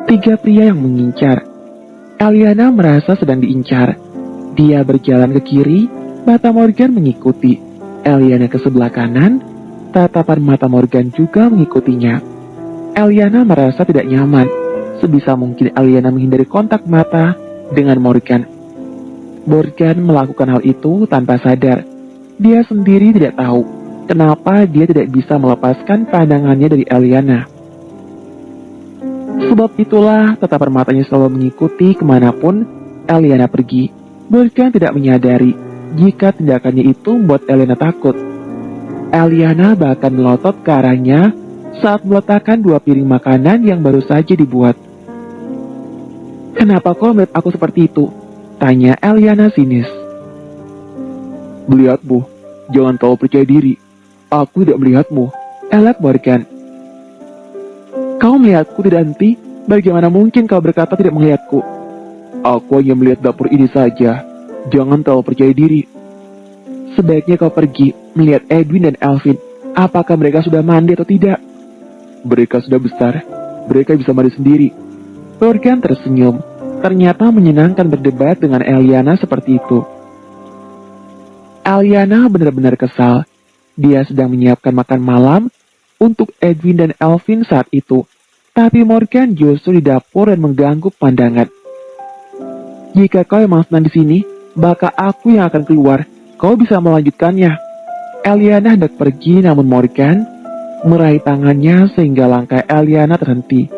Tiga pria yang mengincar. Eliana merasa sedang diincar. Dia berjalan ke kiri, mata Morgan mengikuti. Eliana ke sebelah kanan, tatapan mata Morgan juga mengikutinya. Eliana merasa tidak nyaman. Sebisa mungkin Eliana menghindari kontak mata dengan Morgan. Morgan melakukan hal itu tanpa sadar. Dia sendiri tidak tahu kenapa dia tidak bisa melepaskan pandangannya dari Eliana. Sebab itulah tatapan matanya selalu mengikuti kemanapun Eliana pergi. Morgan tidak menyadari jika tindakannya itu membuat Eliana takut. Eliana bahkan melotot ke arahnya saat meletakkan 2 piring makanan yang baru saja dibuat. "Kenapa kau melihat aku seperti itu?" tanya Eliana sinis. "Melihatmu, jangan terlalu percaya diri. Aku tidak melihatmu," elak Morgan. "Kau melihatku tidak henti? Bagaimana mungkin kau berkata tidak melihatku?" "Aku hanya melihat dapur ini saja. Jangan terlalu percaya diri." "Sebaiknya kau pergi melihat Edwin dan Alvin. Apakah mereka sudah mandi atau tidak?" "Mereka sudah besar. Mereka bisa mandi sendiri." Morgan tersenyum. Ternyata menyenangkan berdebat dengan Eliana seperti itu. Eliana benar-benar kesal. Dia sedang menyiapkan makan malam untuk Edwin dan Alvin saat itu. Tapi Morgan justru di dapur dan mengganggu pandangan. "Jika kau memang senang di sini, maka aku yang akan keluar. Kau bisa melanjutkannya." Eliana hendak pergi, namun Morgan meraih tangannya sehingga langkah Eliana terhenti.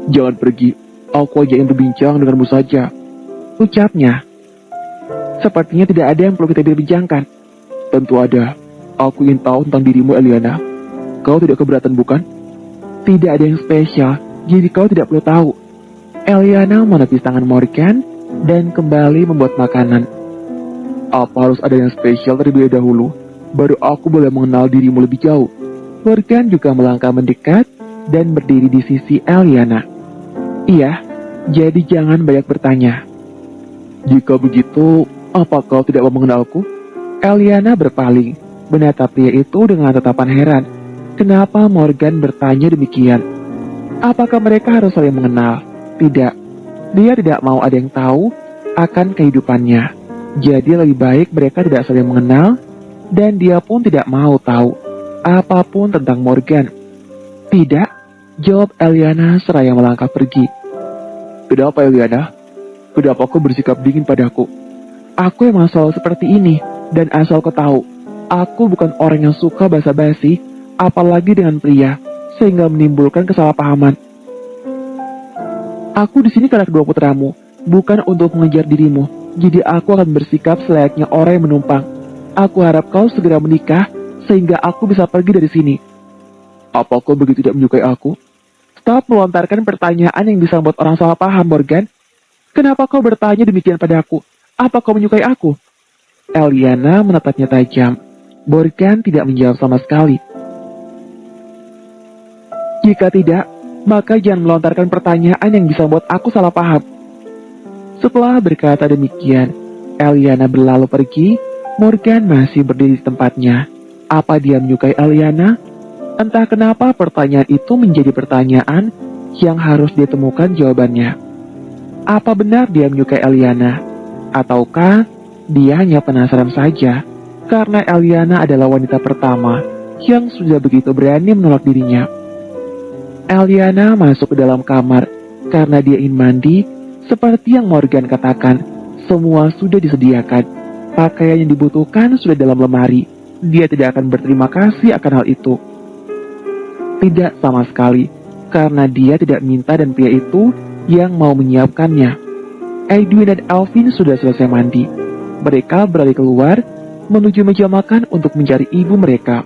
"Jangan pergi, aku aja ingin berbincang denganmu saja," ucapnya. "Sepertinya tidak ada yang perlu kita bincangkan." "Tentu ada. Aku ingin tahu tentang dirimu, Eliana. Kau tidak keberatan, bukan?" "Tidak ada yang spesial, jadi kau tidak perlu tahu." Eliana menepis tangan Morgan dan kembali membuat makanan. "Apa harus ada yang spesial terlebih dahulu? Baru aku boleh mengenal dirimu lebih jauh." Morgan juga melangkah mendekat dan berdiri di sisi Eliana. "Iya, jadi jangan banyak bertanya." "Jika begitu, apa kau tidak mau mengenalku?" Eliana berpaling, menatap pria itu dengan tatapan heran. Kenapa Morgan bertanya demikian? Apakah mereka harus saling mengenal? Tidak. Dia tidak mau ada yang tahu akan kehidupannya. Jadi lebih baik mereka tidak saling mengenal, dan dia pun tidak mau tahu apapun tentang Morgan. "Tidak," jawab Eliana seraya melangkah pergi. "Kenapa, Eliana? Kenapa kau bersikap dingin padaku?" "Aku emang selalu seperti ini, dan asal kau tahu, aku bukan orang yang suka basa-basi, apalagi dengan pria, sehingga menimbulkan kesalahpahaman. Aku di sini karena kedua putramu, bukan untuk mengejar dirimu, jadi aku akan bersikap selayaknya orang yang menumpang. Aku harap kau segera menikah, sehingga aku bisa pergi dari sini." "Apa kau begitu tidak menyukai aku?" "Stop melontarkan pertanyaan yang bisa membuat orang salah paham, Morgan. Kenapa kau bertanya demikian padaku? Apa kau menyukai aku?" Eliana menatapnya tajam. Morgan tidak menjawab sama sekali. "Jika tidak, maka jangan melontarkan pertanyaan yang bisa membuat aku salah paham." Setelah berkata demikian, Eliana berlalu pergi. Morgan masih berdiri di tempatnya. Apa dia menyukai Eliana? Entah kenapa pertanyaan itu menjadi pertanyaan yang harus ditemukan jawabannya. Apa benar dia menyukai Eliana? Ataukah dia hanya penasaran saja karena Eliana adalah wanita pertama yang sudah begitu berani menolak dirinya? Eliana masuk ke dalam kamar karena dia ingin mandi. Seperti yang Morgan katakan, semua sudah disediakan. Pakaian yang dibutuhkan sudah dalam lemari. Dia tidak akan berterima kasih akan hal itu. Tidak sama sekali, karena dia tidak minta dan pria itu yang mau menyiapkannya. Edwin dan Alvin sudah selesai mandi. Mereka berlari keluar menuju meja makan untuk mencari ibu mereka.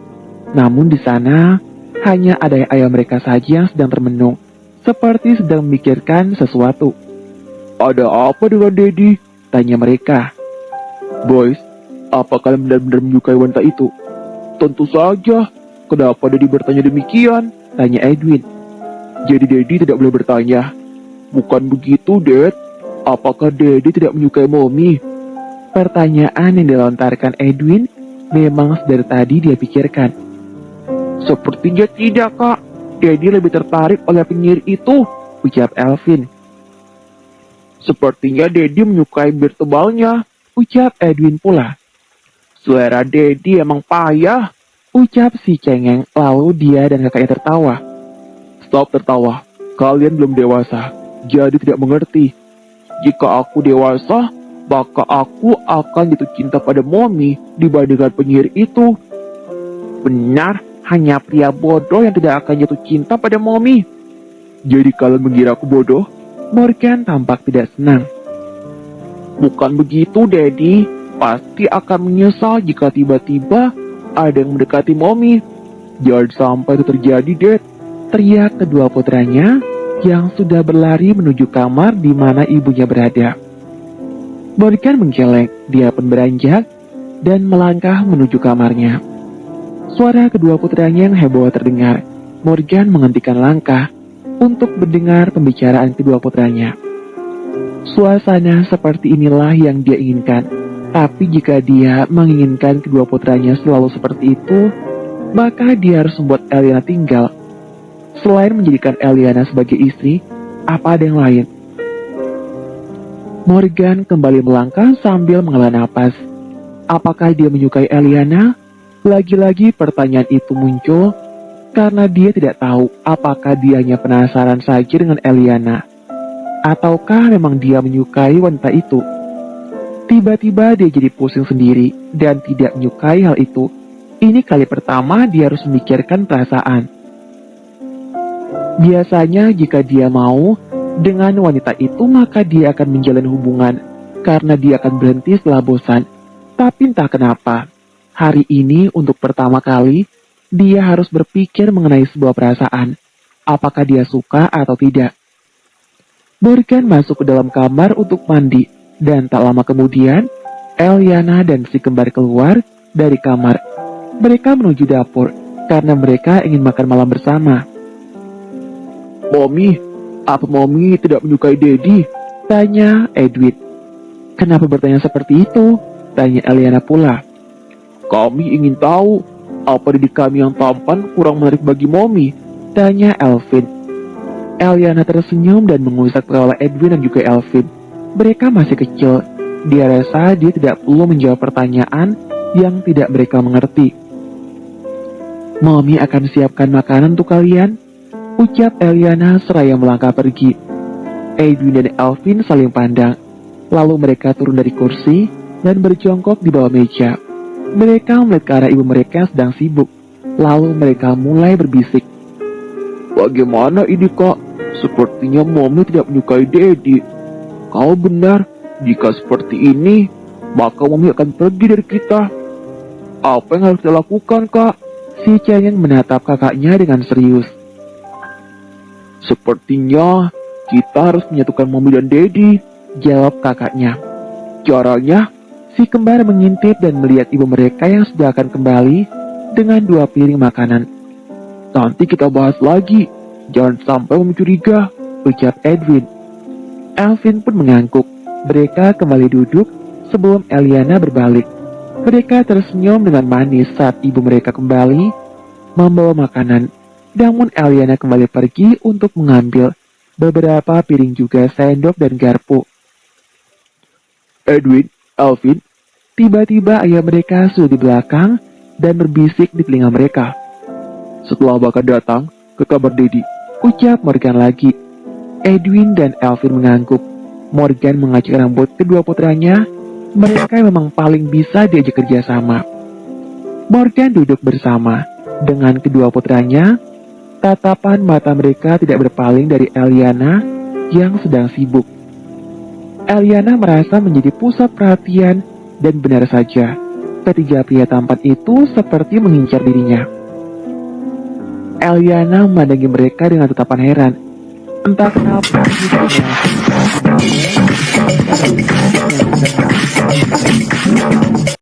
Namun di sana hanya ada ayah mereka saja yang sedang termenung, seperti sedang memikirkan sesuatu. "Ada apa dengan Daddy?" tanya mereka. "Boys, apa kalian benar-benar menyukai wanita itu?" "Tentu saja. Kenapa Daddy bertanya demikian?" tanya Edwin. "Jadi Daddy tidak boleh bertanya." "Bukan begitu, Dad. Apakah Daddy tidak menyukai Mommy?" Pertanyaan yang dilontarkan Edwin memang dari tadi dia pikirkan. "Sepertinya tidak, Kak. Daddy lebih tertarik oleh penyihir itu." ucap Elvin. Sepertinya Dedi menyukai bir tebalnya, ucap Edwin pula. Selera Dedi emang payah, ucap si cengeng, lalu dia dan kakaknya tertawa. Stop tertawa, kalian belum dewasa, jadi tidak mengerti. Jika aku dewasa, maka aku akan jatuh cinta pada Mommy dibandingkan penyihir itu. Benar, hanya pria bodoh yang tidak akan jatuh cinta pada Mommy. Jadi kalian mengira aku bodoh? Morgan tampak tidak senang. Bukan begitu, Daddy. Pasti akan menyesal jika tiba-tiba ada yang mendekati Mommy. Jangan sampai itu terjadi, Dad. Teriak kedua putranya yang sudah berlari menuju kamar di mana ibunya berada. Morgan menggeleng, dia pun beranjak dan melangkah menuju kamarnya. Suara kedua putranya yang heboh terdengar. Morgan menghentikan langkah untuk mendengar pembicaraan kedua putranya. Suasana seperti inilah yang dia inginkan. Tapi jika dia menginginkan kedua putranya selalu seperti itu, maka dia harus membuat Eliana tinggal. Selain menjadikan Eliana sebagai istri, apa ada yang lain? Morgan kembali melangkah sambil menghela napas. Apakah dia menyukai Eliana? Lagi-lagi pertanyaan itu muncul karena dia tidak tahu apakah dia hanya penasaran saja dengan Eliana, ataukah memang dia menyukai wanita itu. Tiba-tiba dia jadi pusing sendiri dan tidak menyukai hal itu. Ini kali pertama dia harus memikirkan perasaan. Biasanya jika dia mau dengan wanita itu, maka dia akan menjalin hubungan karena dia akan berhenti setelah bosan. Tapi entah kenapa, hari ini untuk pertama kali dia harus berpikir mengenai sebuah perasaan, apakah dia suka atau tidak. Morgan masuk ke dalam kamar untuk mandi, dan tak lama kemudian, Eliana dan si kembar keluar dari kamar. Mereka menuju dapur, karena mereka ingin makan malam bersama. Mommy, apa Mommy tidak menyukai Daddy? Tanya Edwin. Kenapa bertanya seperti itu? Tanya Eliana pula. Kami ingin tahu. Apa didik kami yang tampan kurang menarik bagi Mommy? Tanya Elvin. Eliana tersenyum dan mengusap kepala Edwin dan juga Elvin. Mereka masih kecil. Dia rasa dia tidak perlu menjawab pertanyaan yang tidak mereka mengerti. Mommy akan siapkan makanan untuk kalian, ucap Eliana seraya melangkah pergi. Edwin dan Elvin saling pandang. Lalu mereka turun dari kursi dan berjongkok di bawah meja. Mereka melihat ke arah ibu mereka yang sedang sibuk. Lalu mereka mulai berbisik. Bagaimana ini, Kak? Sepertinya Mommy tidak menyukai Daddy. Kau benar. Jika seperti ini, maka Mommy akan pergi dari kita. Apa yang harus kita lakukan, Kak? Si cengeng menatap kakaknya dengan serius. Sepertinya kita harus menyatukan Mommy dan Daddy, jawab kakaknya. Caranya? Si kembar mengintip dan melihat ibu mereka yang sudah akan kembali dengan 2 piring makanan. Nanti kita bahas lagi, jangan sampai mencuriga, ucap Edwin. Elvin pun mengangguk. Mereka kembali duduk sebelum Eliana berbalik. Mereka tersenyum dengan manis saat ibu mereka kembali membawa makanan. Namun Eliana kembali pergi untuk mengambil beberapa piring juga sendok dan garpu. Edwin, Elvin, tiba-tiba ayah mereka sudah di belakang dan berbisik di telinga mereka. Setelah bakal datang ke kamar Daddy, ucap Morgan lagi. Edwin dan Elvin mengangguk. Morgan mengacak rambut kedua putranya. Mereka memang paling bisa diajak kerjasama. Morgan duduk bersama dengan kedua putranya. Tatapan mata mereka tidak berpaling dari Eliana yang sedang sibuk. Eliana merasa menjadi pusat perhatian dan benar saja, ketiga pria tampan itu seperti mengincar dirinya. Eliana memandangi mereka dengan tatapan heran. Entah kenapa